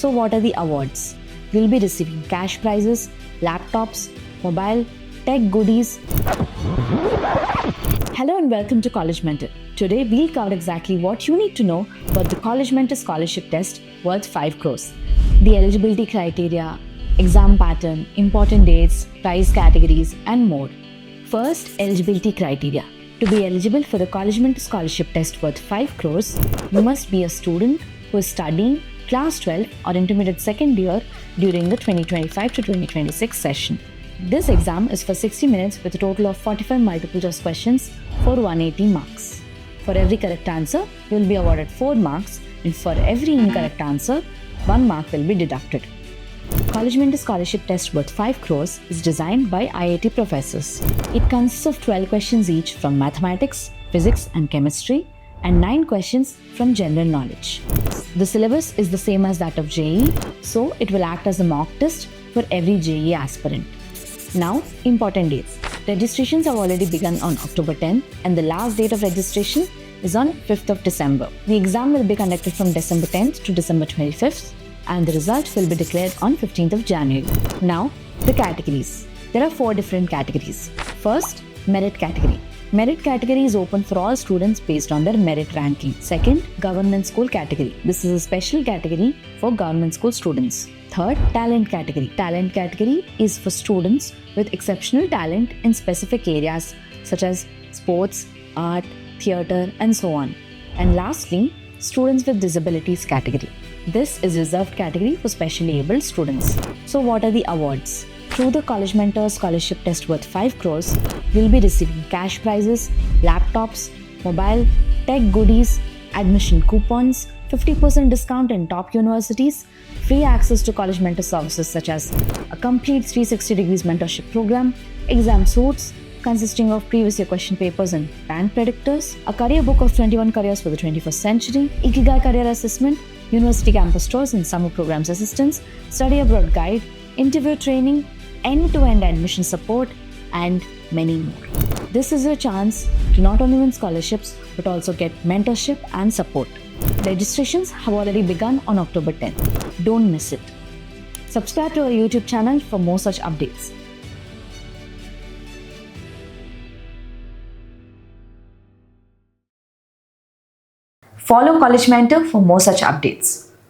So what are the awards? You'll be receiving cash prizes, laptops, mobile, tech goodies. Hello and welcome to College Mentor. Today we'll cover exactly what you need to know about the College Mentor Scholarship Test worth 5 crores. The eligibility criteria, exam pattern, important dates, prize categories and more. First, eligibility criteria. To be eligible for the College Mentor Scholarship Test worth 5 crores, you must be a student who is studying Class 12 or Intermediate second year during the 2025 to 2026 session. This exam is for 60 minutes with a total of 45 multiple choice questions for 180 marks. For every correct answer, you will be awarded 4 marks, and for every incorrect answer, 1 mark will be deducted. College Mentor Scholarship Test worth 5 crores is designed by IIT professors. It consists of 12 questions each from mathematics, physics and chemistry, and 9 questions from general knowledge. The syllabus is the same as that of JEE, so it will act as a mock test for every JEE aspirant. Now, important dates. Registrations have already begun on October 10th and the last date of registration is on 5th of December. The exam will be conducted from December 10th to December 25th and the results will be declared on 15th of January. Now, the categories. There are 4 different categories. First, merit category. Merit category is open for all students based on their merit ranking. Second, government school category. This is a special category for government school students. Third, talent category. Talent category is for students with exceptional talent in specific areas such as sports, art, theatre, and so on. And lastly, students with disabilities category. This is reserved category for specially abled students. So what are the awards? Through the College Mentor Scholarship Test worth 5 crores, you'll be receiving cash prizes, laptops, mobile, tech goodies, admission coupons, 50% discount in top universities, free access to College Mentor services such as a complete 360 degrees mentorship program, exam suits consisting of previous year question papers and rank predictors, a career book of 21 careers for the 21st century, Ikigai career assessment, university campus tours and summer programs assistance, study abroad guide, interview training, end-to-end admission support, and many more. This is your chance to not only win scholarships but also get mentorship and support. Registrations have already begun on October 10th. Don't miss it. Subscribe to our YouTube channel for more such updates. Follow College Mentor for more such updates.